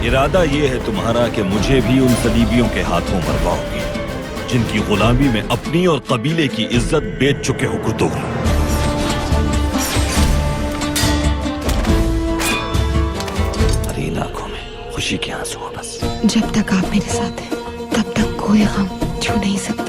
इरादा ये है तुम्हारा कि मुझे भी उन सलीबियों के हाथों मरवाओगे जिनकी गुलामी में अपनी और कबीले की इज्जत बेच चुके हो कुतुब। मेरी आंखों में खुशी के आंसू हो बस। जब तक आप मेरे साथ हैं तब तक कोई गम छू नहीं सकता।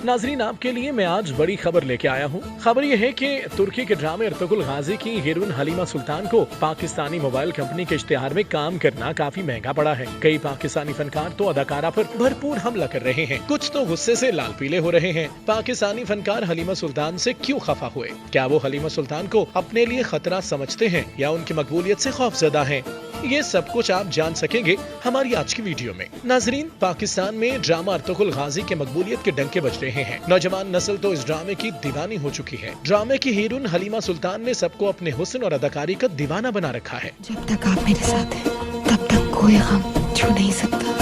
नाजरीन, आपके लिए मैं आज बड़ी खबर लेके आया हूँ। खबर यह है कि तुर्की के ड्रामे अर्तुगरुल गाजी की हीरोइन हलीमा सुल्तान को पाकिस्तानी मोबाइल कंपनी के इश्तिहार में काम करना काफी महंगा पड़ा है। कई पाकिस्तानी फनकार तो अदाकारा पर भरपूर हमला कर रहे हैं, कुछ तो गुस्से से लाल पीले हो रहे हैं। पाकिस्तानी फनकार हलीमा सुल्तान से क्यों खफा हुए? क्या वो हलीमा सुल्तान को अपने लिए खतरा समझते हैं या उनकी मकबूलियत से खौफजदा हैं? ये सब कुछ आप जान सकेंगे हमारी आज की वीडियो में। नाजरीन, पाकिस्तान में ड्रामा अर्तुगरुल गाजी के मकबूलियत के डंके बज रहे हैं। नौजवान नस्ल तो इस ड्रामे की दीवानी हो चुकी है। ड्रामे की हीरोइन हलीमा सुल्तान ने सबको अपने हुस्न और अदाकारी का दीवाना बना रखा है। जब तक आप मेरे साथ हैं तब तक कोई गम छू नहीं सकता।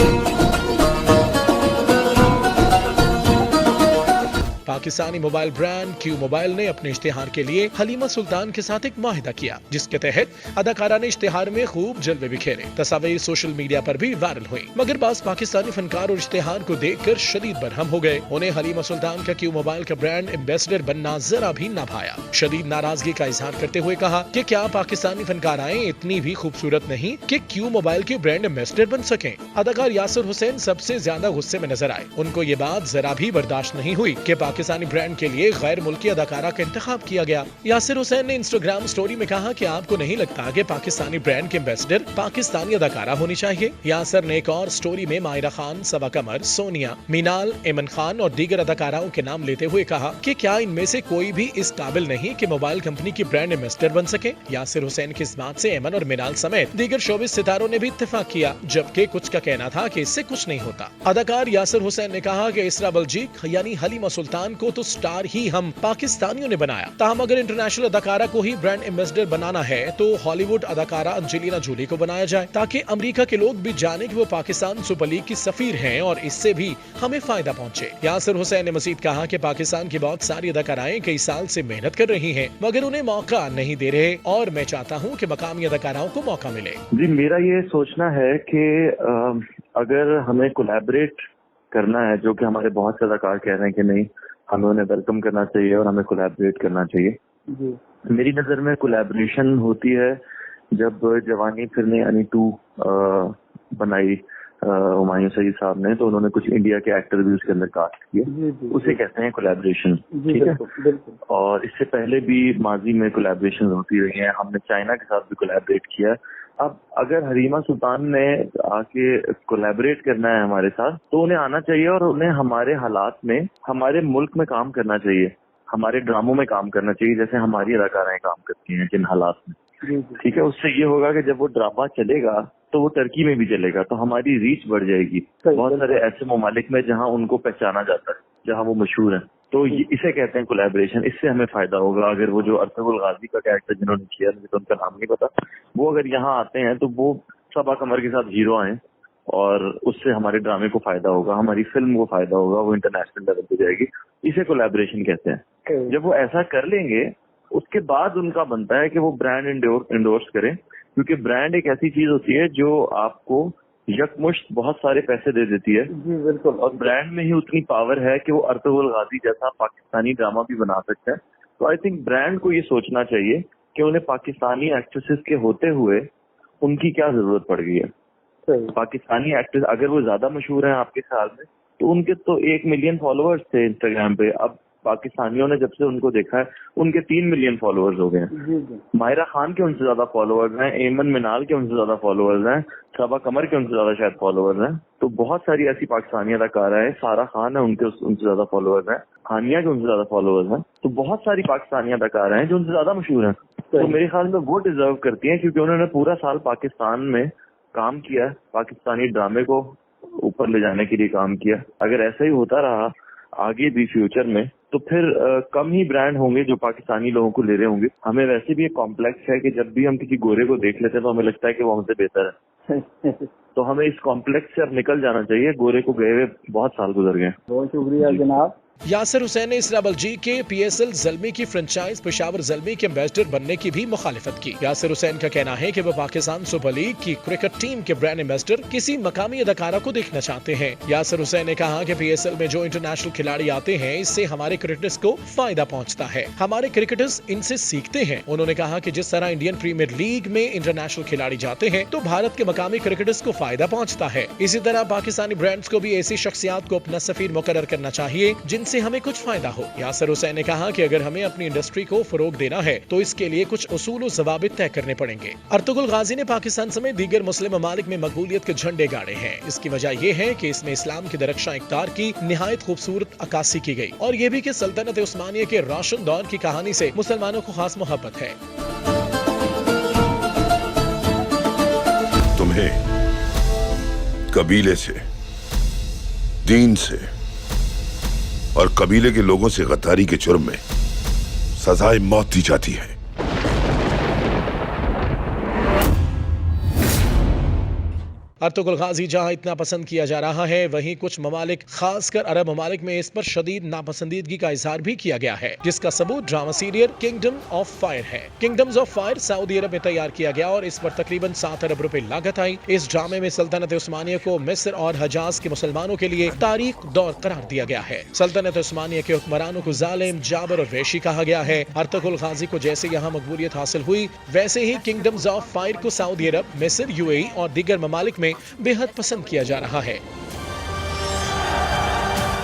Pakistani mobile brand Q mobile ने अपने इश्तिहार के लिए हलीमा सुल्तान के साथ एक माहिदा किया, जिसके तहत अदाकारा ने इश्तिहार में खूब जलवे बिखेरे। तस्वीर सोशल मीडिया पर भी वायरल हुई, मगर बास पाकिस्तानी फनकार और इश्तिहार को देखकर शदीद बरहम हो गए। उन्हें हलीमा सुल्तान का क्यू मोबाइल का ब्रांड एम्बेसडर बनना जरा भी न भाया। शदीद नाराजगी का इजहार करते हुए कहा कि क्या पाकिस्तानी फनकाराएं इतनी भी खूबसूरत नहीं कि क्यू मोबाइल के ब्रांड एम्बेसडर बन सकें? अदाकार यासिर हुसैन सबसे ज्यादा गुस्से में नजर आए। उनको ये बात जरा भी बर्दाश्त नहीं हुई कि पाकिस्तानी ब्रांड के लिए गैर मुल्की अदाकारा का इंतखाब किया गया। यासिर हुसैन ने इंस्टाग्राम स्टोरी में कहा कि आपको नहीं लगता कि पाकिस्तानी ब्रांड के एम्बेसडर पाकिस्तानी अदाकारा होनी चाहिए? यासिर ने एक और स्टोरी में माहिरा खान, सबा कमर, सोनिया, मीनाल, एमन खान और दीगर अदाकाराओं के नाम लेते हुए कहा कि क्या इनमें से कोई भी इस काबिल नहीं कि मोबाइल कंपनी की ब्रांड एम्बेसडर बन सके? यासिर हुसैन की इस बात से एमन और मीनाल समेत दीगर शोबिस सितारों ने भी इत्तेफाक किया, जबकि कुछ का कहना था कि इससे कुछ नहीं होता। अदाकार यासिर हुसैन ने कहा कि इसरा बलजीक यानी हलीमा सुल्तान को तो स्टार ही हम पाकिस्तानियों ने बनाया, ताहम अगर इंटरनेशनल अदाकारा को ही ब्रांड एम्बेसडर बनाना है तो हॉलीवुड अदाकारा अंजेलिना जूली को बनाया जाए, ताकि अमेरिका के लोग भी जाने कि वो पाकिस्तान सुपर लीग की सफीर हैं और इससे भी हमें फायदा पहुंचे। यासिर हुसैन ने मजीद कहा कि पाकिस्तान की बहुत सारी अदाकाराएं कई साल से मेहनत कर रही हैं, मगर उन्हें मौका नहीं दे रहे और मैं चाहता हूं कि मकामी अदाकाराओं को मौका मिले। जी, मेरा ये सोचना है कि अगर हमें कोलैबोरेट करना है, जो कि हमारे बहुत से अदाकार कह रहे हैं कि नहीं, हमें उन्हें वेलकम करना चाहिए और हमें कोलैबोरेट करना चाहिए। जी। मेरी नजर में कोलैबोरेशन होती है जब जवानी फिरने यानी 2 बनाई हुमायूं सईद साहब ने, तो उन्होंने कुछ इंडिया के एक्टर भी उसके अंदर कास्ट किए, उसे कहते हैं कोलैबोरेशन। ठीक है। और इससे पहले भी माजी में कोलैबोरेशन होती रही है, हमने चाइना के साथ भी कोलैबोरेट किया। अब अगर हलीमा सुल्तान ने आके कोलैबोरेट करना है हमारे साथ, तो उन्हें आना चाहिए और उन्हें हमारे हालात में, हमारे मुल्क में काम करना चाहिए, हमारे ड्रामों में काम करना चाहिए, जैसे हमारी अदाकाराएं काम करती हैं जिन हालात में। ठीक है। उससे ये होगा कि जब वो ड्रामा चलेगा तो वो टर्की में भी चलेगा, तो हमारी रीच बढ़ जाएगी। बहुत सारे ऐसे ममालिक में जहाँ उनको पहचाना जाता है, जहाँ वो मशहूर है, तो इसे कहते हैं कोलैबोरेशन। इससे हमें फायदा होगा। अगर वो जो अर्तुगरुल गाजी का कैरेक्टर जिन्होंने किया, मुझे तो उनका नाम नहीं पता, वो अगर यहाँ आते हैं तो वो सबा कमर के साथ हीरो आए और उससे हमारे ड्रामे को फायदा होगा, हमारी फिल्म को फायदा होगा, वो इंटरनेशनल लेवल पे जाएगी। इसे कोलैबोरेशन कहते हैं। जब वो ऐसा कर लेंगे, उसके बाद उनका बनता है कि वो ब्रांड इंडोर्स करें, क्योंकि ब्रांड एक ऐसी चीज होती है जो आपको यकमुश्त बहुत सारे पैसे दे देती है। जी बिल्कुल। और ब्रांड में ही उतनी पावर है कि वो अर्तुगरुल गाजी जैसा पाकिस्तानी ड्रामा भी बना सकता है। तो आई थिंक ब्रांड को ये सोचना चाहिए कि उन्हें पाकिस्तानी एक्ट्रेसेस के होते हुए उनकी क्या जरूरत पड़ गई है। पाकिस्तानी एक्ट्रेस अगर वो ज्यादा मशहूर है आपके ख्याल में, तो उनके तो 1 मिलियन फॉलोअर्स थे इंस्टाग्राम पे। अब पाकिस्तानियों ने जब से उनको देखा है, उनके 3 मिलियन फॉलोअर्स हो गए हैं। माहिरा खान के उनसे ज्यादा फॉलोअर्स हैं, एमन मिनाल के उनसे ज्यादा फॉलोअर्स हैं, सबा कमर के उनसे ज्यादा शायद फॉलोअर्स हैं। तो बहुत सारी ऐसी पाकिस्तानी अदाकारा है, सारा खान है, उनसे ज्यादा फॉलोअर्स हैं, हानिया के उनसे ज्यादा फॉलोअर्स हैं। तो बहुत सारी पाकिस्तानी अदाकारा हैं जो उनसे ज्यादा मशहूर हैं। तो मेरे ख्याल में वो डिजर्व करती हैं, क्योंकि उन्होंने पूरा साल पाकिस्तान में काम किया, पाकिस्तानी ड्रामे को ऊपर ले जाने के लिए काम किया। अगर ऐसा ही होता रहा आगे भी फ्यूचर में, तो फिर कम ही ब्रांड होंगे जो पाकिस्तानी लोगों को ले रहे होंगे। हमें वैसे भी एक कॉम्प्लेक्स है कि जब भी हम किसी गोरे को देख लेते हैं तो हमें लगता है कि वो हमसे बेहतर है। तो हमें इस कॉम्प्लेक्स से अब निकल जाना चाहिए। गोरे को गए हुए बहुत साल गुजर गए। बहुत शुक्रिया जनाब। यासिर हुसैन ने इसरा बलजी के PSL ज़ल्मी की फ्रेंचाइज पेशावर ज़ल्मी के एम्बेसडर बनने की भी मुखालिफत की। यासिर हुसैन का कहना है कि वो पाकिस्तान सुपर लीग की क्रिकेट टीम के ब्रांड एम्बेसडर किसी मकामी अदाकारा को देखना चाहते हैं। यासिर हुसैन ने कहा कि PSL में जो इंटरनेशनल खिलाड़ी आते हैं, इससे हमारे क्रिकेटर्स को फायदा पहुंचता है, हमारे क्रिकेटर्स इनसे सीखते हैं। उन्होंने कहा कि जिस तरह इंडियन प्रीमियर लीग में इंटरनेशनल खिलाड़ी जाते हैं तो भारत के मकामी क्रिकेटर्स को फायदा पहुंचता है। इसी तरह पाकिस्तानी ब्रांड्स को भी ऐसी शख्सियात को अपना सफीर मुकर्रर करना चाहिए जिनसे हमें कुछ फायदा हो। यासिर हुसैन ने कहा कि अगर हमें अपनी इंडस्ट्री को फरोग देना है तो इसके लिए कुछ उसूल और ज़वाबित तय करने पड़ेंगे। अर्तुगरुल गाजी ने पाकिस्तान समेत दीगर मुस्लिम ममालिक में मकबूलियत के झंडे गाड़े हैं। इसकी वजह यह है कि इसमें इस्लाम की दरख्शां इक़्तिदार की निहायत खूबसूरत अक्कासी की गई और ये भी कि सल्तनत उस्मानिया के रोशन दौर की कहानी से मुसलमानों को खास मोहब्बत है। तुम्हें कबीले से, दीन से और कबीले के लोगों से गद्दारी के जुर्म में सजाए मौत दी जाती है। अर्तुगरुल गाजी जहां इतना पसंद किया जा रहा है, वहीं कुछ ममालिक खासकर अरब ममालिक में इस पर शदीद नापसंदीदगी का इजहार भी किया गया है, जिसका सबूत drama serial kingdom of fire है। किंगडम्स ऑफ फायर सऊदी अरब में तैयार किया गया और इस पर तकरीबन 7 अरब रुपए लागत आई। इस ड्रामे में सल्तनत उस्मानिया को मिस्र और हजाज के मुसलमानों के लिए तारीख दौर करार दिया गया है। सल्तनत उस्मानिया के हुक्मरानों को जालिम, जाबर और वेशी कहा गया है। अर्तुगरुल गाजी को जैसे यहाँ मकबूलियत हासिल हुई, वैसे ही किंगडम्स ऑफ फायर को सऊदी अरब, मिस्र, UAE और दीगर ममालिक में बेहद पसंद किया जा रहा है।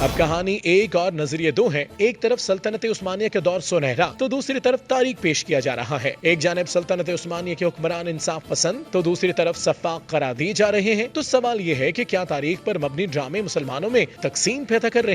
अब कहानी एक और नजरिए दो हैं। एक तरफ सल्तनत उस्मानिया के दौर सुनहरा तो दूसरी तरफ तारीख पेश किया जा रहा है। एक जानिब सल्तनत उस्मानिया के हुक्मरान इंसाफ पसंद तो दूसरी तरफ सफाक करार दिए जा रहे हैं। तो सवाल यह है कि क्या तारीख पर मबनी ड्रामे मुसलमानों में तकसीम पैदा कर रहे हैं?